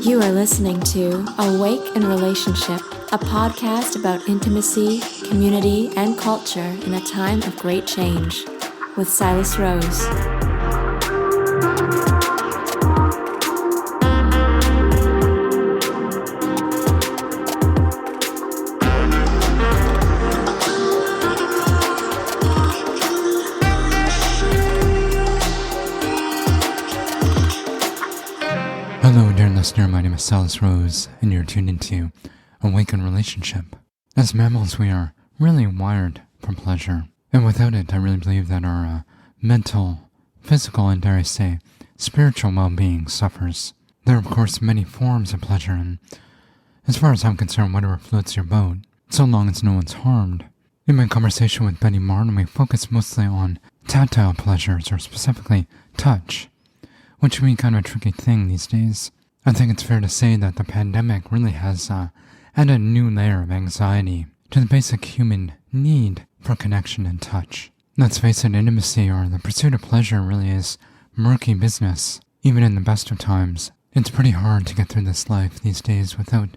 You are listening to Awake in Relationship, a podcast about intimacy, community, and culture in a time of great change, with Silas Rose. Hello, dear listener. My name is Silas Rose, and you're tuned into Awake in Relationship. As mammals, we are really wired for pleasure, and without it, I really believe that our mental, physical, and dare I say, spiritual well-being suffers. There are, of course, many forms of pleasure, and as far as I'm concerned, whatever floats your boat, so long as no one's harmed. In my conversation with Betty Martin, we focus mostly on tactile pleasures, or specifically touch, which can be kind of a tricky thing these days. I think it's fair to say that the pandemic really has added a new layer of anxiety to the basic human need for connection and touch. Let's face it, intimacy or the pursuit of pleasure really is murky business. Even in the best of times, it's pretty hard to get through this life these days without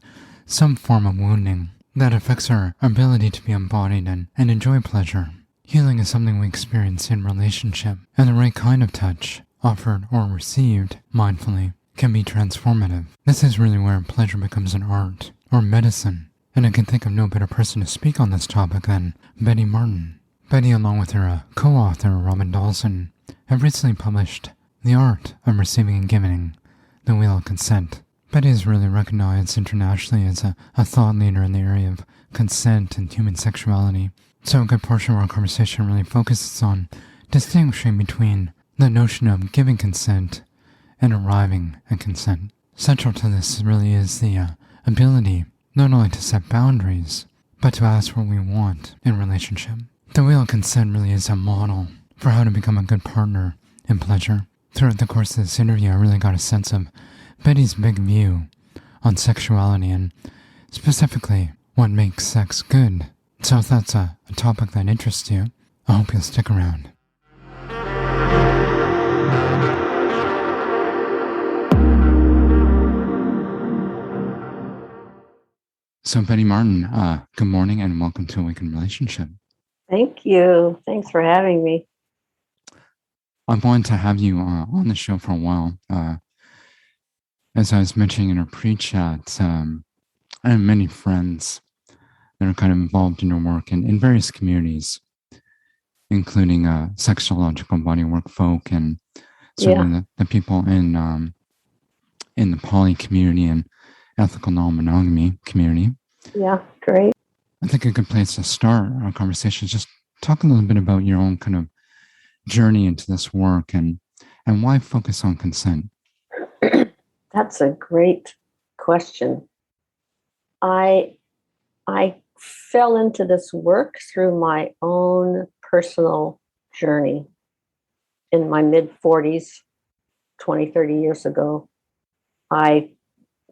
some form of wounding that affects our ability to be embodied and enjoy pleasure. Healing is something we experience in relationship, and the right kind of touch, offered or received mindfully, can be transformative. This is really where pleasure becomes an art or medicine, and I can think of no better person to speak on this topic than Betty Martin. Betty, along with her co-author Robin Dawson, have recently published The Art of Receiving and Giving, The Wheel of Consent. Betty is really recognized internationally as a thought leader in the area of consent and human sexuality, so a good portion of our conversation really focuses on distinguishing between the notion of giving consent and arriving at consent. Central to this really is the ability not only to set boundaries, but to ask what we want in relationship. The Wheel of Consent really is a model for how to become a good partner in pleasure. Throughout the course of this interview, I really got a sense of Betty's big view on sexuality and specifically what makes sex good. So if that's a topic that interests you, I hope you'll stick around. So Betty Martin, good morning and welcome to Awake in Relationship. Thank you. Thanks for having me. I've wanted to have you on the show for a while. As I was mentioning in our pre-chat, I have many friends that are kind of involved in your work in various communities, including sexological bodywork folk and certainly the people in the poly community and ethical non-monogamy community. Yeah, great. I think a good place to start our conversation is just talk a little bit about your own kind of journey into this work and why focus on consent. That's a great question. I fell into this work through my own personal journey in my mid-40s, 20, 30 years ago.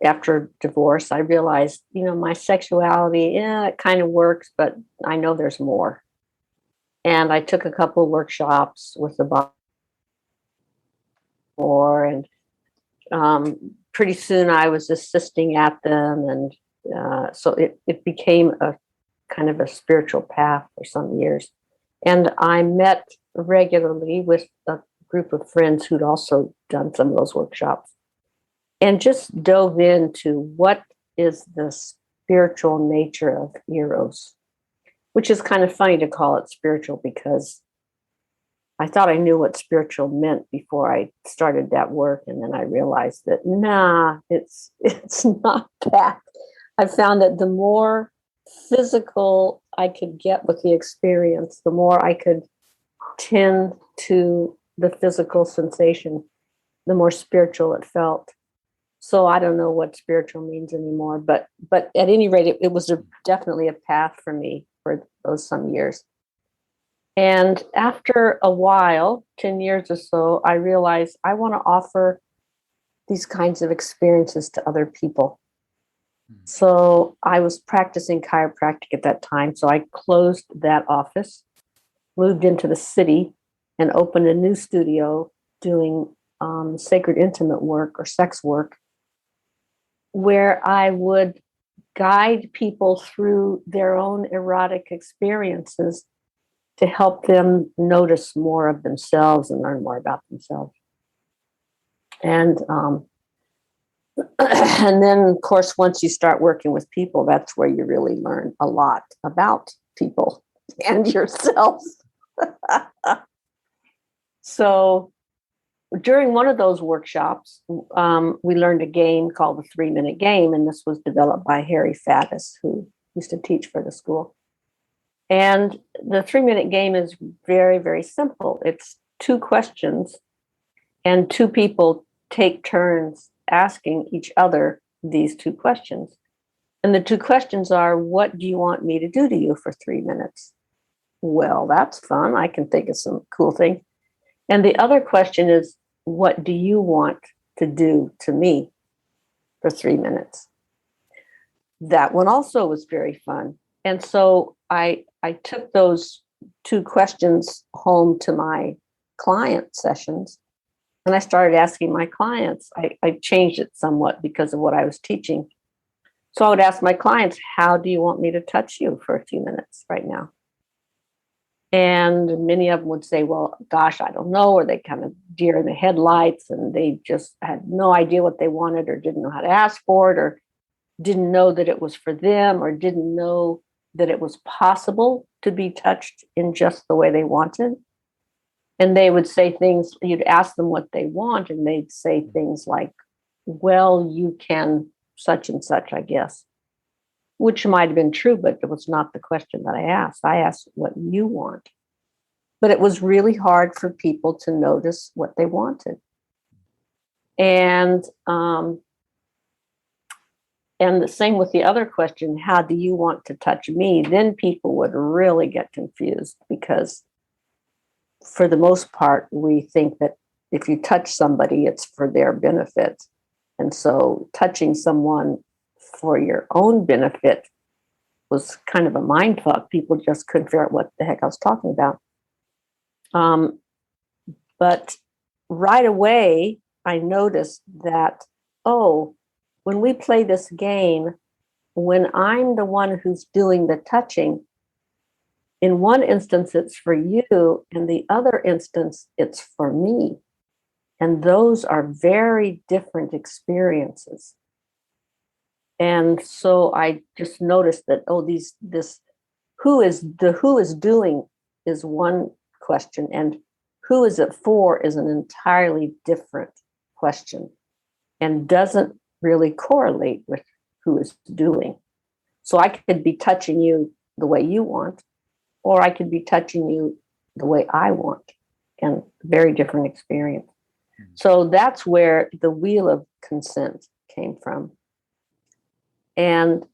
After divorce, I realized, my sexuality, it kind of works, but I know there's more. And I took a couple of workshops with the body more, and pretty soon I was assisting at them. And so it became a kind of a spiritual path for some years. And I met regularly with a group of friends who'd also done some of those workshops, and just dove into what is the spiritual nature of Eros, which is kind of funny to call it spiritual because I thought I knew what spiritual meant before I started that work. And then I realized that, it's not that. I found that the more physical I could get with the experience, the more I could tend to the physical sensation, the more spiritual it felt. So I don't know what spiritual means anymore, but at any rate, it was definitely a path for me for those some years. And after a while, 10 years or so, I realized I want to offer these kinds of experiences to other people. So I was practicing chiropractic at that time. So I closed that office moved into the city and opened a new studio doing sacred intimate work or sex work, where I would guide people through their own erotic experiences to help them notice more of themselves and learn more about themselves. And and then, of course, once you start working with people, that's where you really learn a lot about people and yourself. So during one of those workshops, we learned a game called the 3-minute game, and this was developed by Harry Faddis, who used to teach for the school. And the 3-minute game is very, very simple. It's 2 questions, and 2 people take turns asking each other these 2 questions. And the 2 questions are, what do you want me to do to you for 3 minutes? Well, that's fun. I can think of some cool things. And the other question is, what do you want to do to me for 3 minutes? That one also was very fun. And so I took those 2 questions home to my client sessions, and I started asking my clients. I changed it somewhat because of what I was teaching. So I would ask my clients, how do you want me to touch you for a few minutes right now? And many of them would say, well, gosh, I don't know, or they kind of deer in the headlights, and they just had no idea what they wanted, or didn't know how to ask for it, or didn't know that it was for them, or didn't know that it was possible to be touched in just the way they wanted. And they would say things, you'd ask them what they want, and they'd say things like, well, you can such and such, I guess, which might have been true, but it was not the question that I asked. I asked what you want. But it was really hard for people to notice what they wanted. And the same with the other question, how do you want to touch me? Then people would really get confused, because for the most part, we think that if you touch somebody, it's for their benefit. And so touching someone for your own benefit was kind of a mind fuck. People just couldn't figure out what the heck I was talking about. But right away, I noticed that, oh, when we play this game, when I'm the one who's doing the touching, in one instance, it's for you. In the other instance, it's for me. And those are very different experiences. And so I just noticed that, oh, who is doing is one question, and who is it for is an entirely different question, and doesn't really correlate with who is doing. So I could be touching you the way you want, or I could be touching you the way I want, and very different experience. So that's where the wheel of consent came from. And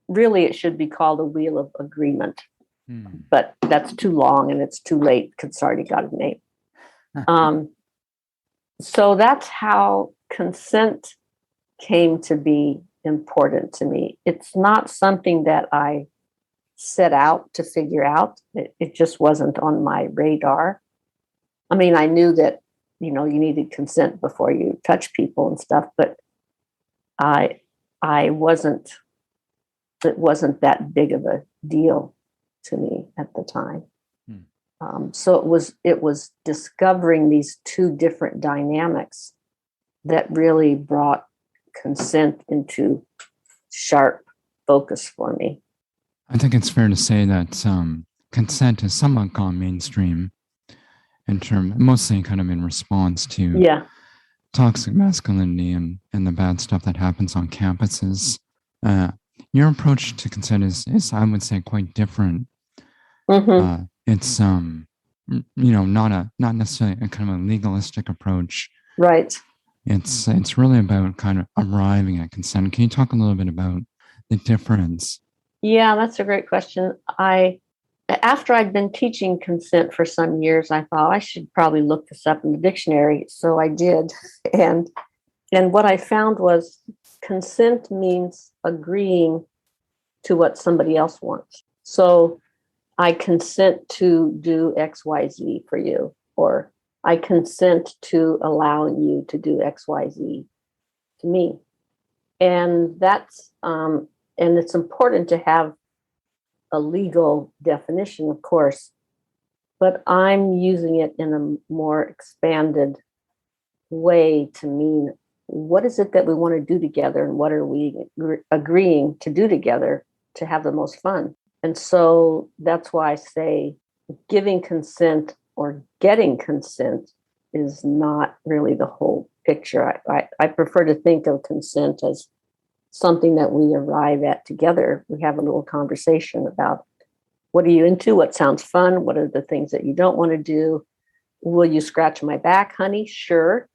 really, it should be called a wheel of agreement. But that's too long, and it's too late because it's already got a name. So that's how consent came to be important to me. It's not something that I set out to figure out. It just wasn't on my radar. I mean, I knew that, you needed consent before you touch people and stuff, but it wasn't that big of a deal to me at the time. So it was discovering these 2 different dynamics that really brought consent into sharp focus for me. I think it's fair to say that consent has somewhat gone mainstream mostly kind of in response to toxic masculinity and the bad stuff that happens on campuses. Your approach to consent is I would say, quite different. Mm-hmm. It's not necessarily a kind of a legalistic approach. Right. It's really about kind of arriving at consent. Can you talk a little bit about the difference? Yeah, that's a great question. After I'd been teaching consent for some years, I thought I should probably look this up in the dictionary. So I did. And what I found was consent means agreeing to what somebody else wants. So I consent to do XYZ for you, or I consent to allowing you to do XYZ to me. And and it's important to have a legal definition, of course, but I'm using it in a more expanded way to mean what is it that we want to do together and what are we agreeing to do together to have the most fun. And so that's why I say giving consent or getting consent is not really the whole picture. I prefer to think of consent as something that we arrive at together. We have a little conversation about what are you into? What sounds fun? What are the things that you don't want to do? Will you scratch my back, honey? Sure.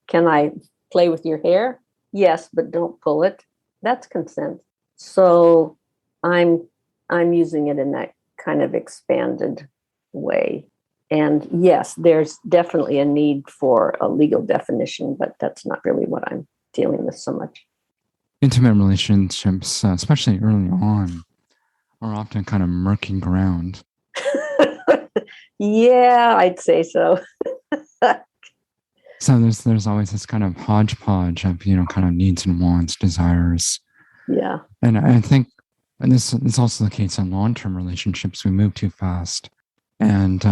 Can I play with your hair? Yes, but don't pull it. That's consent. So I'm using it in that kind of expanded way. And yes, there's definitely a need for a legal definition, but that's not really what I'm dealing with so much. Intimate relationships, especially early on, are often kind of murky ground. Yeah, I'd say so. So there's always this kind of hodgepodge of, kind of needs and wants, desires. Yeah. And I think, and this is also the case in long-term relationships, we move too fast. And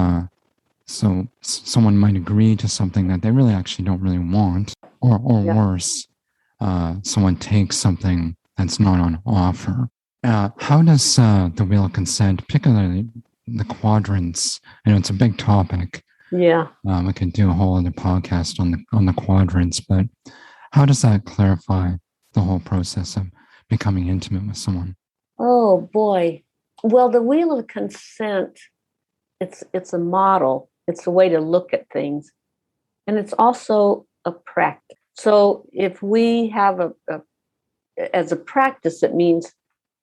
so someone might agree to something that they really actually don't really want, or Yeah. worse, someone takes something that's not on offer. How does the wheel of consent, particularly the quadrants, it's a big topic. Yeah. We could do a whole other podcast on the quadrants, but how does that clarify the whole process of becoming intimate with someone? Oh boy. Well, the wheel of consent, it's a model. It's a way to look at things. And it's also a practice. So if we have as a practice, it means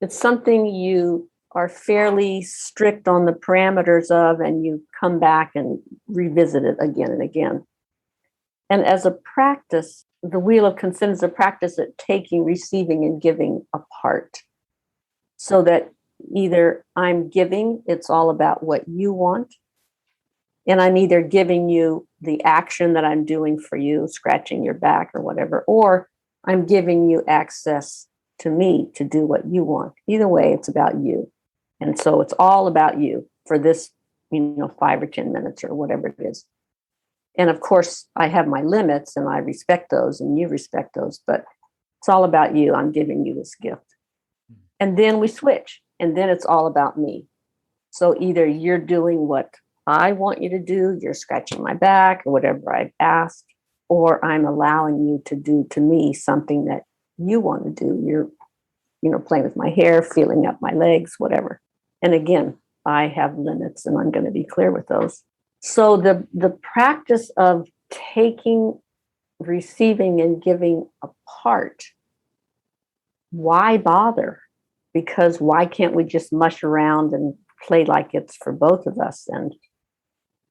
it's something you are fairly strict on the parameters of, and you come back and revisit it again and again. And as a practice, the wheel of consent is a practice at taking, receiving, and giving apart. So that either I'm giving, it's all about what you want, and I'm either giving you the action that I'm doing for you, scratching your back or whatever, or I'm giving you access to me to do what you want. Either way, it's about you. And so it's all about you for this, 5 or 10 minutes or whatever it is. And of course, I have my limits and I respect those and you respect those, but it's all about you. I'm giving you this gift. And then we switch, and then it's all about me. So either you're doing what I want you to do, you're scratching my back or whatever I've asked, or I'm allowing you to do to me something that you want to do. You're, playing with my hair, feeling up my legs, whatever. And again, I have limits and I'm going to be clear with those. So the practice of taking, receiving, and giving apart, why bother? Because why can't we just mush around and play like it's for both of us? And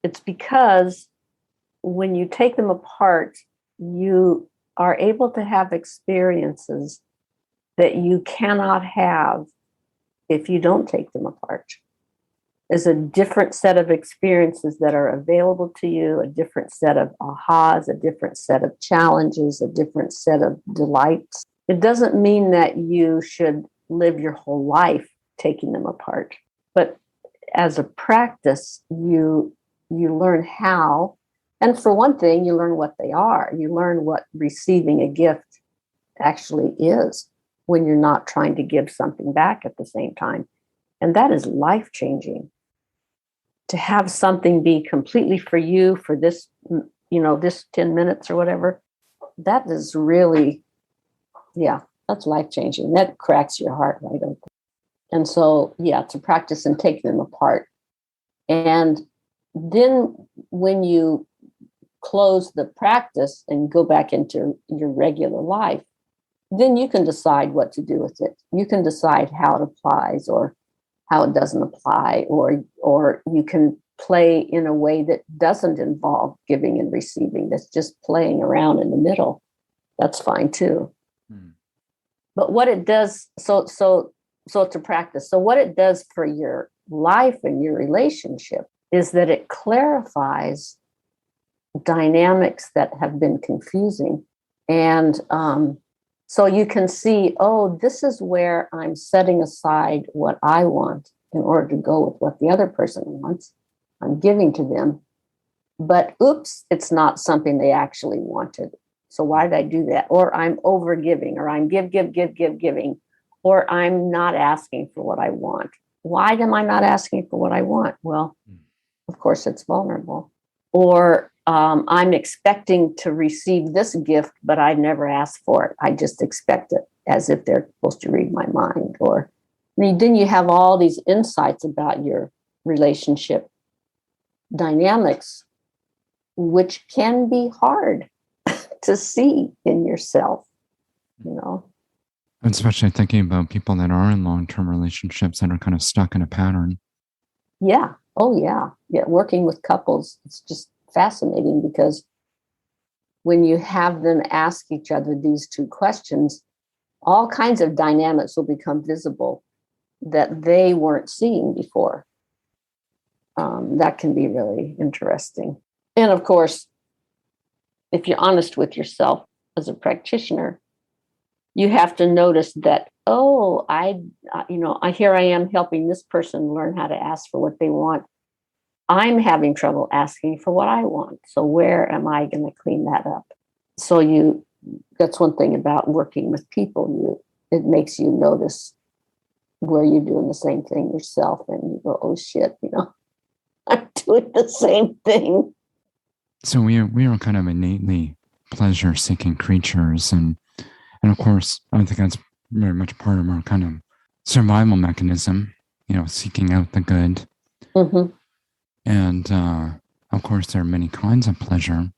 it's because when you take them apart, you are able to have experiences that you cannot have if you don't take them apart. There's a different set of experiences that are available to you, a different set of ahas, a different set of challenges, a different set of delights. It doesn't mean that you should live your whole life taking them apart, but as a practice, you learn how. And for one thing, you learn what they are. You learn what receiving a gift actually is when you're not trying to give something back at the same time. And that is life-changing. To have something be completely for you for this, this 10 minutes or whatever, that is really, that's life-changing. That cracks your heart right open. And so, to practice and take them apart. And then when you close the practice and go back into your regular life, then you can decide what to do with it. You can decide how it applies or how it doesn't apply, or you can play in a way that doesn't involve giving and receiving. That's just playing around in the middle. That's fine too. But what it does, so it's a practice. So what it does for your life and your relationship is that it clarifies dynamics that have been confusing. And so you can see, oh, this is where I'm setting aside what I want in order to go with what the other person wants. I'm giving to them. But oops, it's not something they actually wanted. So why did I do that? Or I'm over giving, or I'm giving, or I'm not asking for what I want. Why am I not asking for what I want? Well, of course, it's vulnerable. Or I'm expecting to receive this gift, but I never asked for it. I just expect it as if they're supposed to read my mind. Or then you have all these insights about your relationship dynamics, which can be hard to see in yourself, you know. Especially thinking about people that are in long-term relationships that are kind of stuck in a pattern. Yeah. Oh, yeah. Yeah. Working with couples, it's just fascinating because when you have them ask each other these two questions, all kinds of dynamics will become visible that they weren't seeing before. That can be really interesting. And of course, if you're honest with yourself as a practitioner, you have to notice that, oh, here I am helping this person learn how to ask for what they want. I'm having trouble asking for what I want. So where am I going to clean that up? So that's one thing about working with people. It makes you notice where you're doing the same thing yourself, and you go, oh shit, I'm doing the same thing. So we are kind of innately pleasure-seeking creatures, and of course, I think that's very much part of our kind of survival mechanism. Seeking out the good. Mm-hmm. And of course, there are many kinds of pleasure.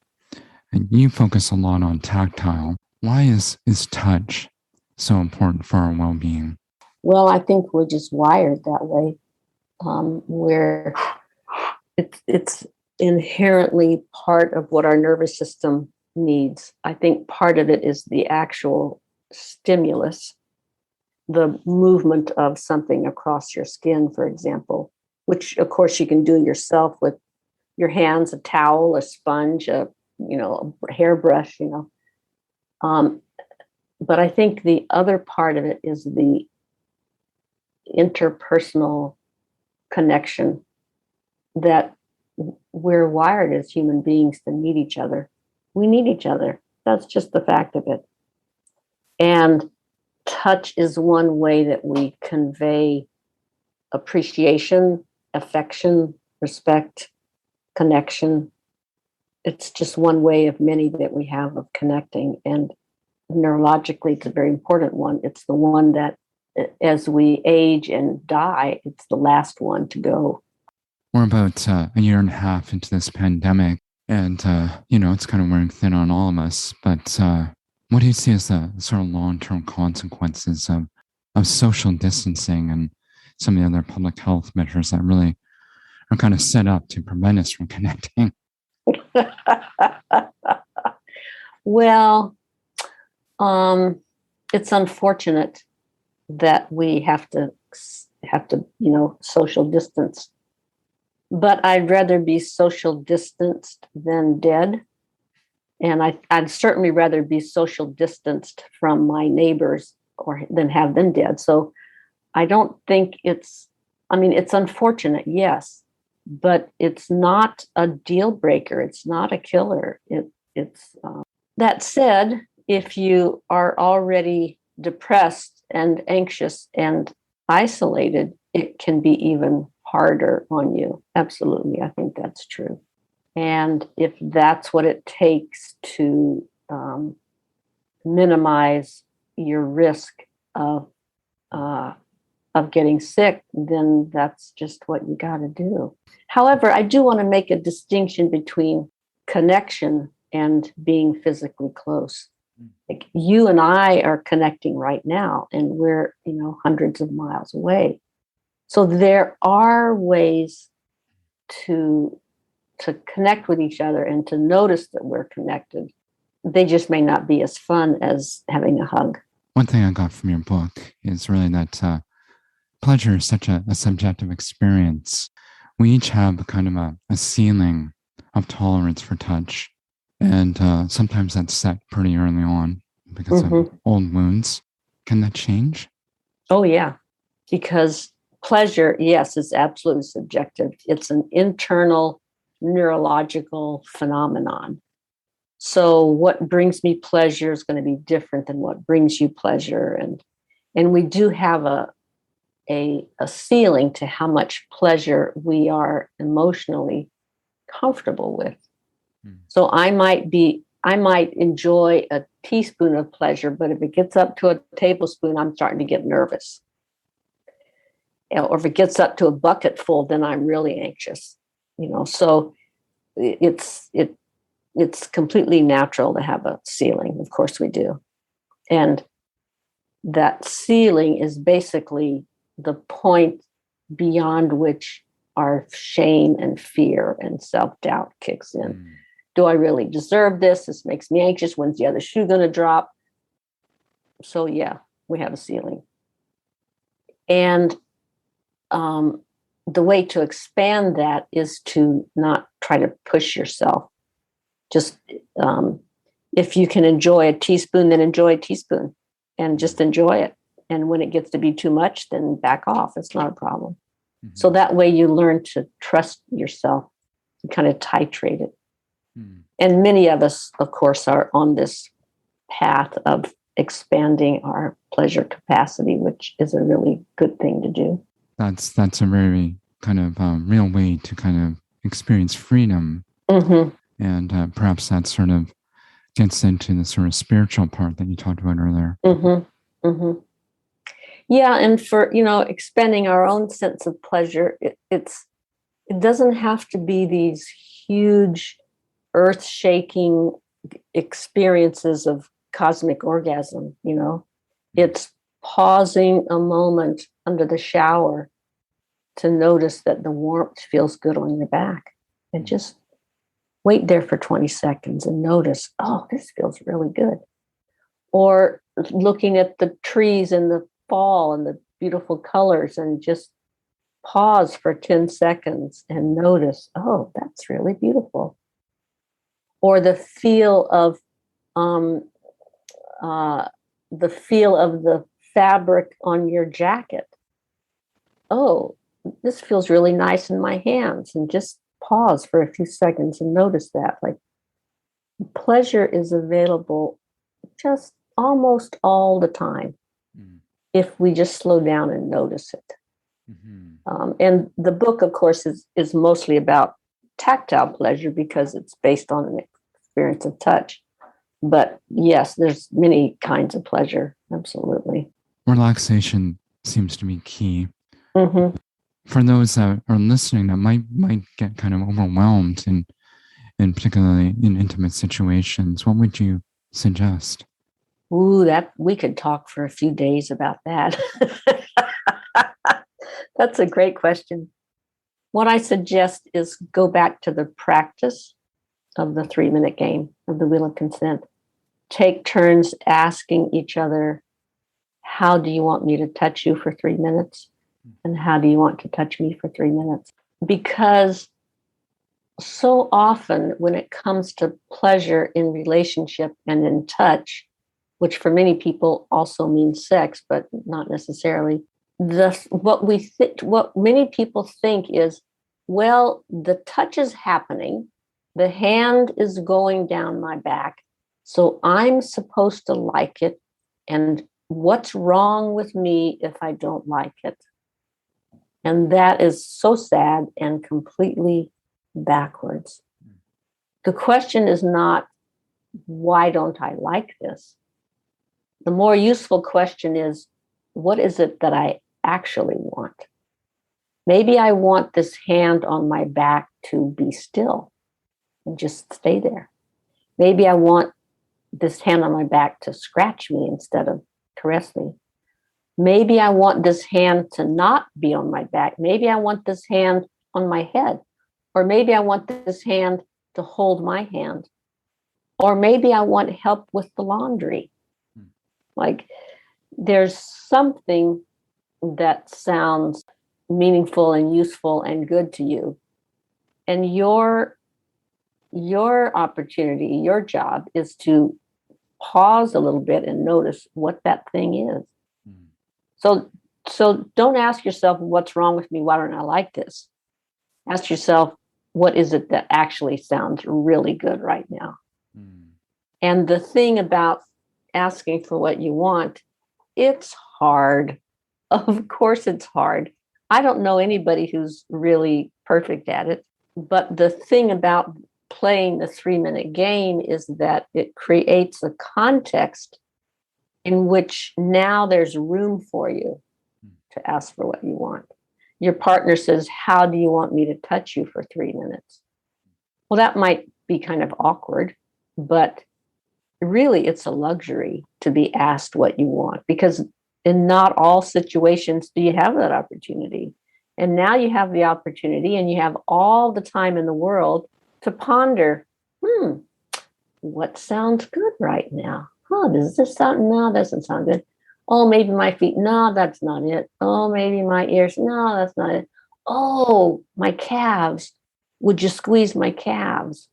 And you focus a lot on tactile. Why is touch so important for our well-being? Well, I think we're just wired that way, where it's inherently part of what our nervous system needs. I think part of it is the actual stimulus, the movement of something across your skin, for example, which of course you can do yourself with your hands, a towel, a sponge, a hairbrush, But I think the other part of it is the interpersonal connection that we're wired as human beings to need each other. We need each other. That's just the fact of it. And touch is one way that we convey appreciation, affection, respect, connection. It's just one way of many that we have of connecting. And neurologically, it's a very important one. It's the one that, as we age and die, it's the last one to go. We're about a year and a half into this pandemic, and it's kind of wearing thin on all of us. But what do you see as the sort of long-term consequences of social distancing and some of the other public health measures that really are kind of set up to prevent us from connecting? Well, it's unfortunate that we have to social distance, but I'd rather be social distanced than dead. And I'd certainly rather be social distanced from my neighbors than have them dead. So I don't think it's unfortunate, yes, but it's not a deal breaker. It's not a killer. It's that said, if you are already depressed and anxious and isolated, it can be even harder on you. Absolutely. I think that's true. And if that's what it takes to minimize your risk of getting sick, then that's just what you got to do. However, I do want to make a distinction between connection and being physically close. Like you and I are connecting right now, and we're hundreds of miles away. So there are ways to connect with each other and to notice that we're connected. They just may not be as fun as having a hug. One thing I got from your book is really that pleasure is such a subjective experience. We each have kind of a ceiling of tolerance for touch. And sometimes that's set pretty early on because of old wounds. Can that change? Oh, yeah. Because pleasure, yes, is absolutely subjective. It's an internal neurological phenomenon. So what brings me pleasure is going to be different than what brings you pleasure. And we do have a ceiling to how much pleasure we are emotionally comfortable with. So I might enjoy a teaspoon of pleasure, but if it gets up to a tablespoon, I'm starting to get nervous. Or if it gets up to a bucket full, then I'm really anxious. So it's completely natural to have a ceiling. Of course we do. And that ceiling is basically the point beyond which our shame and fear and self-doubt kicks in. Do I really deserve this? This makes me anxious. When's the other shoe going to drop? So yeah, we have a ceiling. And the way to expand that is to not try to push yourself. Just if you can enjoy a teaspoon, then enjoy a teaspoon and just enjoy it. And when it gets to be too much, then back off. It's not a problem. So that way you learn to trust yourself and kind of titrate it. And many of us, of course, are on this path of expanding our pleasure capacity, which is a really good thing to do. That's a very kind of real way to kind of experience freedom. And perhaps that sort of gets into the sort of spiritual part that you talked about earlier. Yeah, and for, expanding our own sense of pleasure, it doesn't have to be these huge, earth-shaking experiences of cosmic orgasm, It's pausing a moment under the shower to notice that the warmth feels good on your back. And just wait there for 20 seconds and notice, oh, this feels really good. Or looking at the trees in the fall and the beautiful colors and just pause for 10 seconds and notice, oh, that's really beautiful. Or the feel of the fabric on your jacket. Oh, this feels really nice in my hands, and just pause for a few seconds and notice that. Like, pleasure is available just almost all the time if we just slow down and notice it. And the book, of course, is mostly about tactile pleasure because it's based on an experience of touch. But yes, there's many kinds of pleasure. Absolutely. Relaxation seems to be key. For those that are listening that might get kind of overwhelmed in particularly in intimate situations, what would you suggest? Ooh, that we could talk for a few days about that. That's a great question. What I suggest is go back to the practice of the 3-minute game of the Wheel of Consent. Take turns asking each other, how do you want me to touch you for 3 minutes? And how do you want to touch me for 3 minutes? Because so often when it comes to pleasure in relationship and in touch, which for many people also means sex, but not necessarily, what many people think is, well, the touch is happening, the hand is going down my back, so I'm supposed to like it, and what's wrong with me if I don't like it? And that is so sad and completely backwards. The question is not, why don't I like this? The more useful question is, what is it that I actually want? Maybe I want this hand on my back to be still and just stay there. Maybe I want this hand on my back to scratch me instead of caress me. Maybe I want this hand to not be on my back. Maybe I want this hand on my head. Or maybe I want this hand to hold my hand. Or maybe I want help with the laundry. Like, there's something that sounds meaningful and useful and good to you. And your opportunity, your job is to pause a little bit and notice what that thing is. Mm. So don't ask yourself, what's wrong with me? Why don't I like this? Ask yourself, what is it that actually sounds really good right now? Mm. And the thing about asking for what you want, it's hard. Of course it's hard. I don't know anybody who's really perfect at it. But the thing about playing the 3-minute game is that it creates a context in which now there's room for you to ask for what you want. Your partner says, how do you want me to touch you for 3 minutes? Well, that might be kind of awkward, but really it's a luxury to be asked what you want, because in not all situations do you have that opportunity. And now you have the opportunity and you have all the time in the world to ponder, what sounds good right now? Does this sound? No, that doesn't sound good. Oh, maybe my feet. No, that's not it. Oh, maybe my ears. No, that's not it. Oh, my calves. Would you squeeze my calves?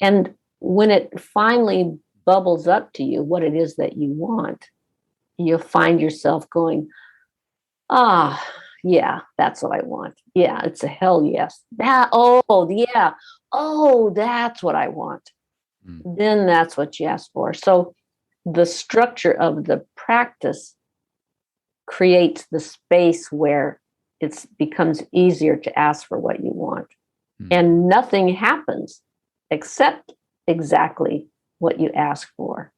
And when it finally bubbles up to you what it is that you want, you'll find yourself going, yeah, that's what I want. Yeah, it's a hell yes. Yeah, that's what I want. Then that's what you ask for. So the structure of the practice creates the space where it becomes easier to ask for what you want. And nothing happens except exactly what you ask for.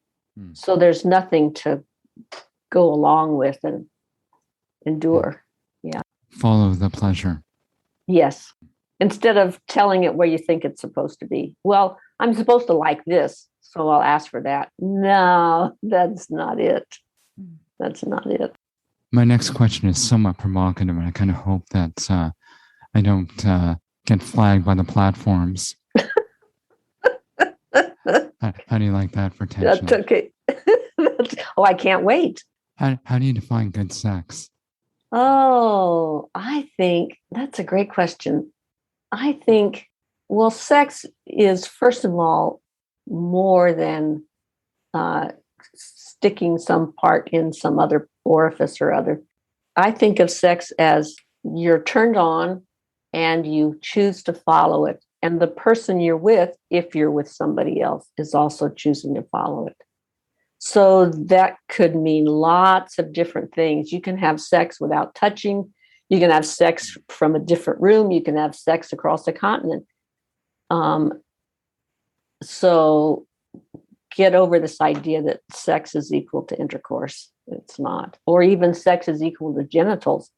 So there's nothing to go along with and endure. Yeah. Follow the pleasure. Yes. Instead of telling it where you think it's supposed to be. Well, I'm supposed to like this, so I'll ask for that. No, that's not it. That's not it. My next question is somewhat provocative, and I kind of hope that I don't get flagged by the platforms. How do you like that for tension? That's okay. I can't wait. How do you define good sex? Oh, I think that's a great question. I think, well, sex is, first of all, more than sticking some part in some other orifice or other. I think of sex as you're turned on and you choose to follow it. And the person you're with, if you're with somebody else, is also choosing to follow it. So that could mean lots of different things. You can have sex without touching. You can have sex from a different room. You can have sex across the continent. So get over this idea that sex is equal to intercourse. It's not. Or even sex is equal to genitals.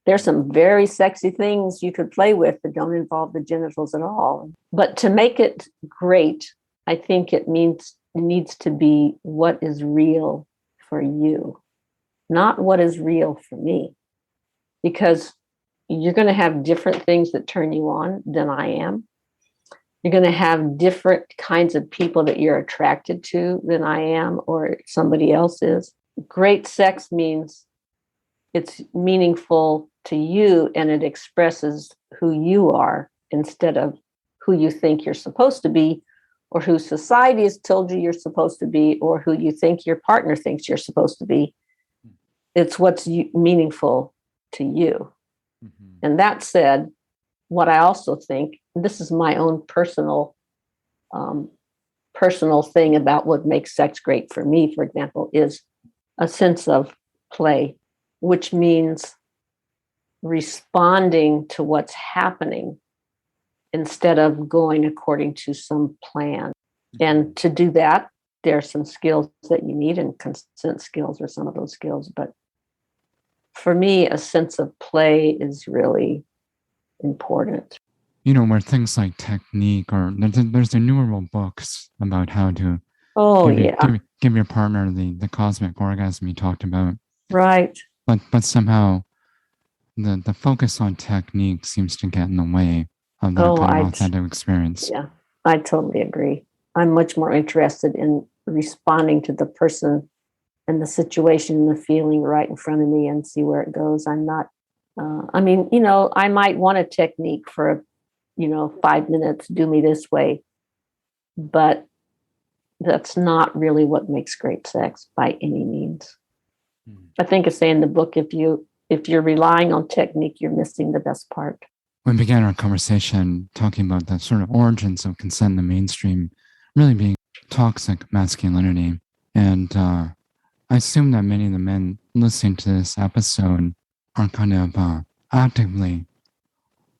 There's some very sexy things you could play with that don't involve the genitals at all. But to make it great, I think it needs to be what is real for you, not what is real for me. Because you're going to have different things that turn you on than I am. You're going to have different kinds of people that you're attracted to than I am or somebody else is. Great sex means it's meaningful to you and it expresses who you are instead of who you think you're supposed to be, or who society has told you you're supposed to be, or who you think your partner thinks you're supposed to be. It's what's meaningful to you. Mm-hmm. And that said, what I also think, this is my own personal thing about what makes sex great for me, for example, is a sense of play, which means responding to what's happening instead of going according to some plan. And to do that, there are some skills that you need, and consent skills are some of those skills. But for me, a sense of play is really important. You know, where things like technique, or there's innumerable books about how to give your partner the cosmic orgasm you talked about. Right. But somehow the focus on technique seems to get in the way of that kind of authentic experience. Yeah, I totally agree. I'm much more interested in responding to the person and the situation and the feeling right in front of me and see where it goes. I'm not, I might want a technique for, 5 minutes, do me this way, but that's not really what makes great sex by any means. I think I say in the book, if you're relying on technique, you're missing the best part. We began our conversation talking about the sort of origins of consent in the mainstream really being toxic masculinity. And I assume that many of the men listening to this episode are kind of actively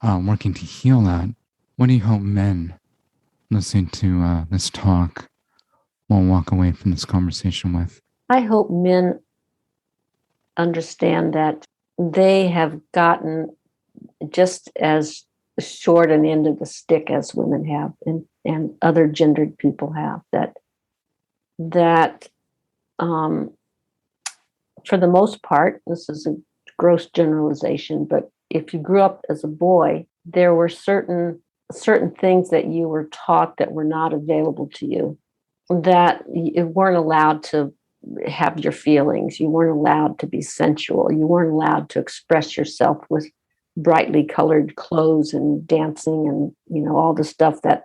working to heal that. What do you hope men listening to this talk will walk away from this conversation with? I hope men understand that they have gotten just as short an end of the stick as women have and other gendered people have, that for the most part, this is a gross generalization, but if you grew up as a boy, there were certain things that you were taught that were not available to you, that you weren't allowed to have your feelings. You weren't allowed to be sensual. You weren't allowed to express yourself with brightly colored clothes and dancing and, all the stuff that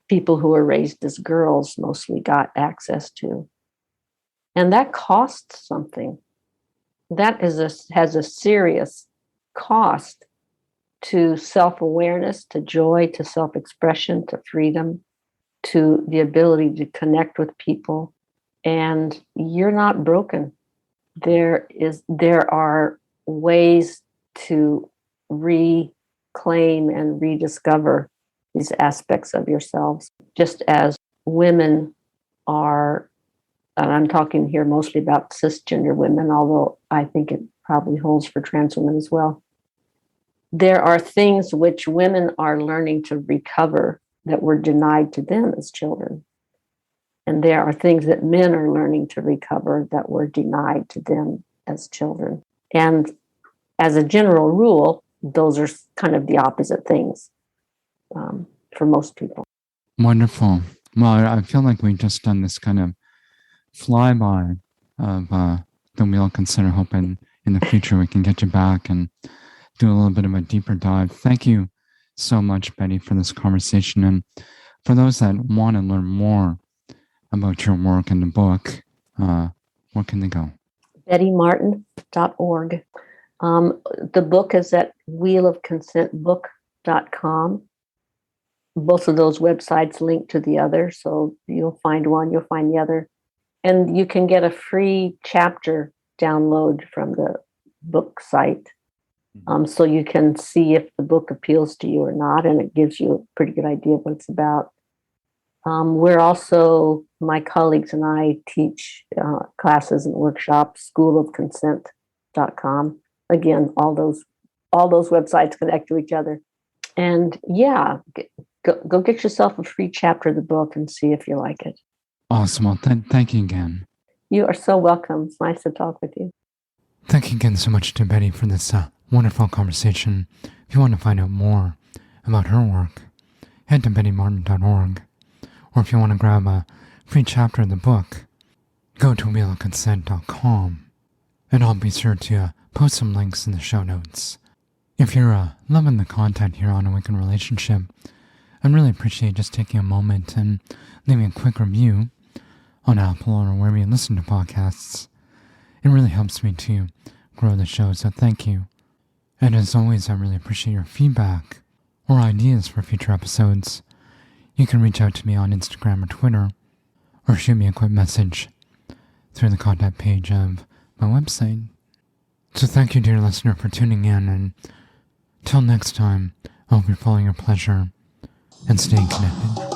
people who were raised as girls mostly got access to. And that costs something. That has a serious cost to self-awareness, to joy, to self-expression, to freedom, to the ability to connect with people. And you're not broken. There are ways to reclaim and rediscover these aspects of yourselves, just as women are, and I'm talking here mostly about cisgender women, although I think it probably holds for trans women as well. There are things which women are learning to recover that were denied to them as children. And there are things that men are learning to recover that were denied to them as children. And as a general rule, those are kind of the opposite things for most people. Wonderful. Well, I feel like we've just done this kind of flyby of that we'll consider hoping in the future we can get you back and do a little bit of a deeper dive. Thank you so much, Betty, for this conversation. And for those that want to learn more about your work and the book, where can they go? BettyMartin.org. The book is at wheelofconsentbook.com. Both of those websites link to the other, so you'll find one, you'll find the other. And you can get a free chapter download from the book site. So you can see if the book appeals to you or not, and it gives you a pretty good idea of what it's about. We're also, my colleagues and I teach classes and workshops, schoolofconsent.com. Again, all those websites connect to each other. And yeah, go get yourself a free chapter of the book and see if you like it. Awesome. Well, thank you again. You are so welcome. It's nice to talk with you. Thank you again so much to Betty for this wonderful conversation. If you want to find out more about her work, head to bettymartin.org. Or if you want to grab a free chapter of the book, go to wheelofconsent.com. And I'll be sure to post some links in the show notes. If you're loving the content here on Awaken Relationship, I'd really appreciate just taking a moment and leaving a quick review on Apple or wherever you listen to podcasts. It really helps me to grow the show, so thank you. And as always, I really appreciate your feedback or ideas for future episodes. You can reach out to me on Instagram or Twitter, or shoot me a quick message through the contact page of my website. So thank you, dear listener, for tuning in, and till next time, I hope you're following your pleasure and staying connected.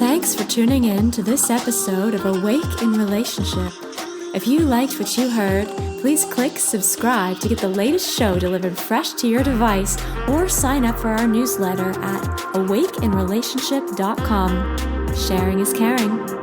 Thanks for tuning in to this episode of Awake in Relationship. If you liked what you heard, please click subscribe to get the latest show delivered fresh to your device, or sign up for our newsletter at awakeinrelationship.com. Sharing is caring.